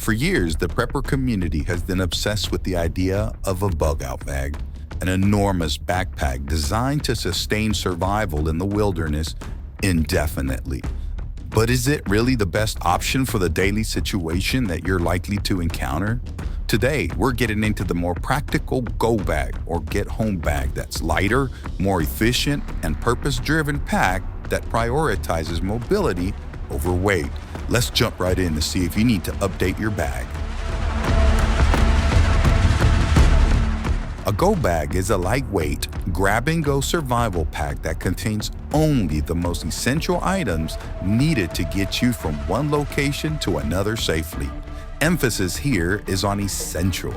For years, the prepper community has been obsessed with the idea of a bug out bag, an enormous backpack designed to sustain survival in the wilderness indefinitely. But is it really the best option for the daily situation that you're likely to encounter? Today, we're getting into the more practical go bag or get home bag that's lighter, more efficient, and purpose driven pack that prioritizes mobility over weight. Let's jump right in to see if you need to update your bag. A go bag is a lightweight, grab-and-go survival pack that contains only the most essential items needed to get you from one location to another safely. Emphasis here is on essential.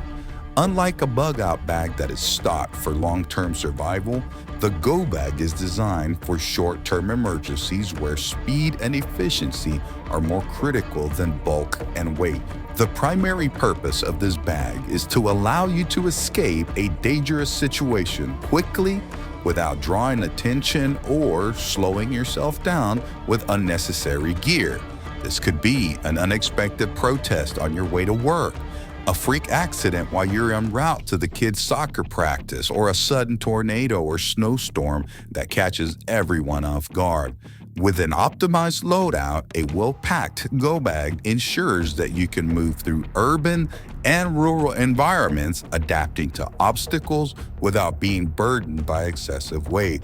Unlike a bug-out bag that is stocked for long-term survival, the go bag is designed for short-term emergencies where speed and efficiency are more critical than bulk and weight. The primary purpose of this bag is to allow you to escape a dangerous situation quickly without drawing attention or slowing yourself down with unnecessary gear. This could be an unexpected protest on your way to work, a freak accident while you're en route to the kids' soccer practice, or a sudden tornado or snowstorm that catches everyone off guard. With an optimized loadout, a well-packed go bag ensures that you can move through urban and rural environments, adapting to obstacles without being burdened by excessive weight.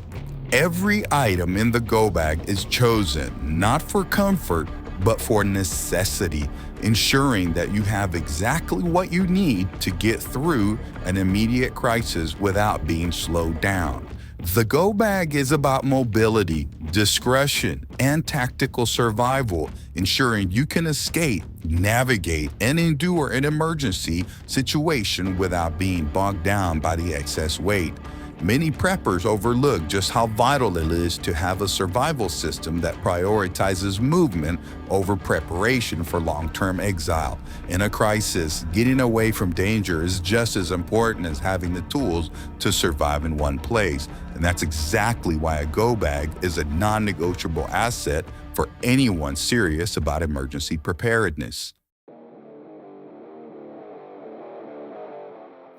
Every item in the go bag is chosen not for comfort, but for necessity, ensuring that you have exactly what you need to get through an immediate crisis without being slowed down. The go bag is about mobility, discretion, and tactical survival, ensuring you can escape, navigate, and endure an emergency situation without being bogged down by the excess weight. Many preppers overlook just how vital it is to have a survival system that prioritizes movement over preparation for long-term exile. In a crisis, getting away from danger is just as important as having the tools to survive in one place. And that's exactly why a go bag is a non-negotiable asset for anyone serious about emergency preparedness.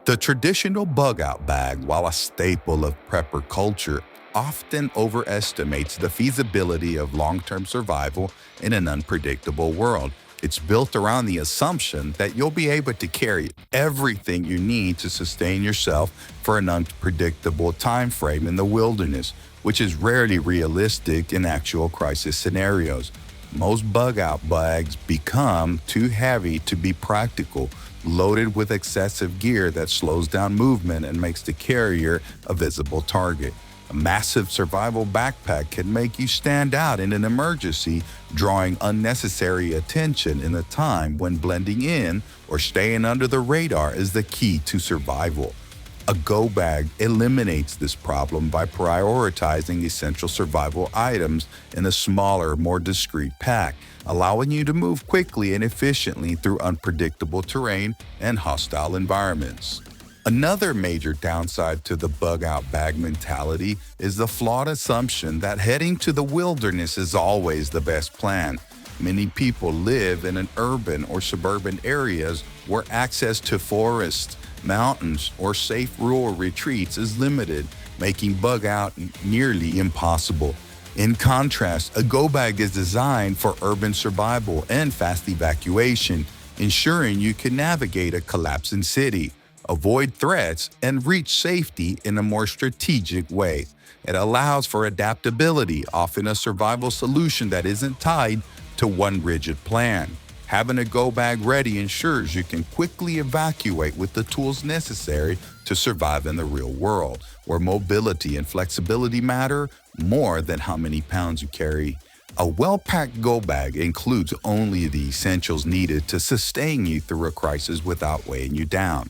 The traditional bug-out bag, while a staple of prepper culture, often overestimates the feasibility of long-term survival in an unpredictable world. It's built around the assumption that you'll be able to carry everything you need to sustain yourself for an unpredictable time frame in the wilderness, which is rarely realistic in actual crisis scenarios. Most bug-out bags become too heavy to be practical, loaded with excessive gear that slows down movement and makes the carrier a visible target. A massive survival backpack can make you stand out in an emergency, drawing unnecessary attention in a time when blending in or staying under the radar is the key to survival. A go bag eliminates this problem by prioritizing essential survival items in a smaller, more discreet pack, allowing you to move quickly and efficiently through unpredictable terrain and hostile environments. Another major downside to the bug-out bag mentality is the flawed assumption that heading to the wilderness is always the best plan. Many people live in urban or suburban areas where access to forests, mountains, or safe rural retreats is limited, making bug-out nearly impossible. In contrast, a go bag is designed for urban survival and fast evacuation, ensuring you can navigate a collapsing city, avoid threats, and reach safety in a more strategic way. It allows for adaptability, often a survival solution that isn't tied to one rigid plan. Having a go bag ready ensures you can quickly evacuate with the tools necessary to survive in the real world, where mobility and flexibility matter more than how many pounds you carry. A well-packed go bag includes only the essentials needed to sustain you through a crisis without weighing you down.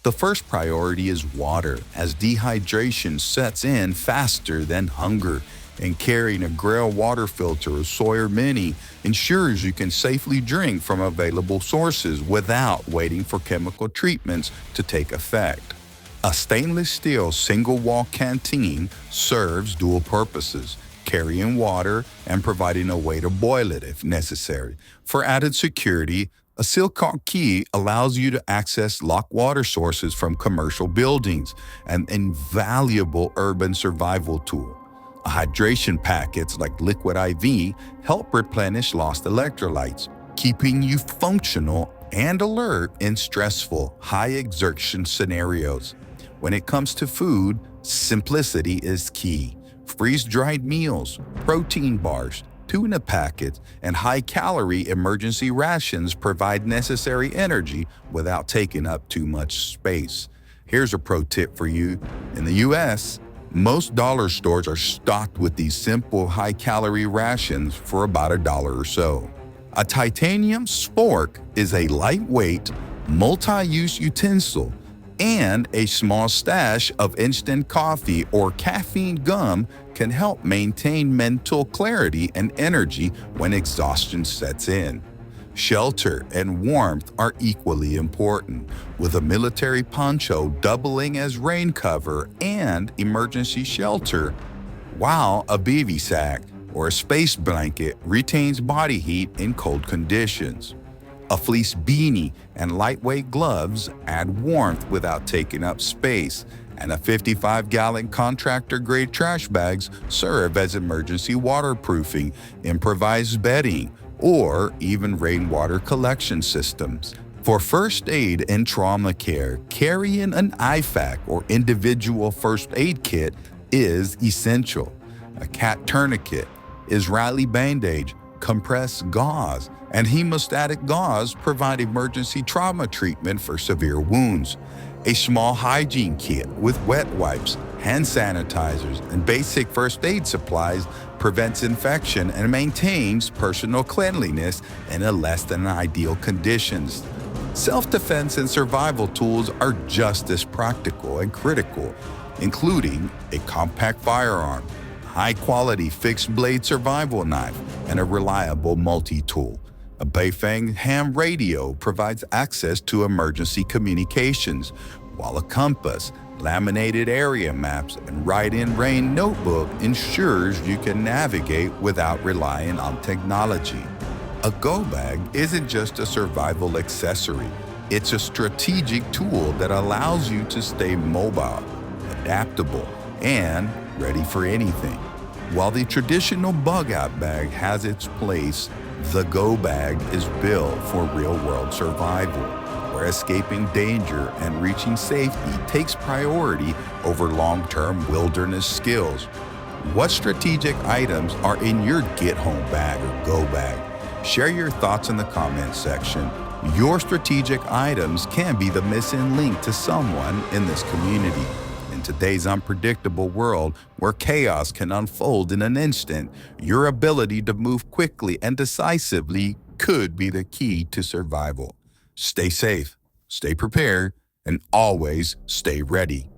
The first priority is water, as dehydration sets in faster than hunger, and carrying a Grail water filter or Sawyer Mini ensures you can safely drink from available sources without waiting for chemical treatments to take effect. A stainless steel single-wall canteen serves dual purposes, carrying water and providing a way to boil it if necessary. For added security, A silicone key allows you to access locked water sources from commercial buildings, an invaluable urban survival tool. Hydration packets like Liquid IV help replenish lost electrolytes, keeping you functional and alert in stressful, high exertion scenarios. When it comes to food, simplicity is key. Freeze-dried meals, protein bars, tuna packets, and high-calorie emergency rations provide necessary energy without taking up too much space. Here's a pro tip for you. In the US, most dollar stores are stocked with these simple high-calorie rations for about $1 or so. A titanium spork is a lightweight, multi-use utensil, and a small stash of instant coffee or caffeine gum can help maintain mental clarity and energy when exhaustion sets in. Shelter and warmth are equally important, with a military poncho doubling as rain cover and emergency shelter, while a bivy sack or a space blanket retains body heat in cold conditions. A fleece beanie and lightweight gloves add warmth without taking up space, and a 55-gallon contractor-grade trash bags serve as emergency waterproofing, improvised bedding, or even rainwater collection systems. For first aid and trauma care, carrying an IFAC or individual first aid kit is essential. A cat tourniquet, Israeli bandage, compressed gauze, and hemostatic gauze provide emergency trauma treatment for severe wounds. A small hygiene kit with wet wipes, hand sanitizers, and basic first aid supplies prevents infection and maintains personal cleanliness in a less than ideal conditions. Self-defense and survival tools are just as practical and critical, including a compact firearm, high-quality fixed-blade survival knife, and a reliable multi-tool. A Beifeng ham radio provides access to emergency communications, while a compass, laminated area maps, and write-in-rain notebook ensures you can navigate without relying on technology. A go bag isn't just a survival accessory. It's a strategic tool that allows you to stay mobile, adaptable, and ready for anything. While the traditional bug-out bag has its place, the go bag is built for real-world survival, where escaping danger and reaching safety takes priority over long-term wilderness skills. What strategic items are in your get-home bag or go bag? Share your thoughts in the comments section. Your strategic items can be the missing link to someone in this community. In today's unpredictable world, where chaos can unfold in an instant, your ability to move quickly and decisively could be the key to survival. Stay safe, stay prepared, and always stay ready.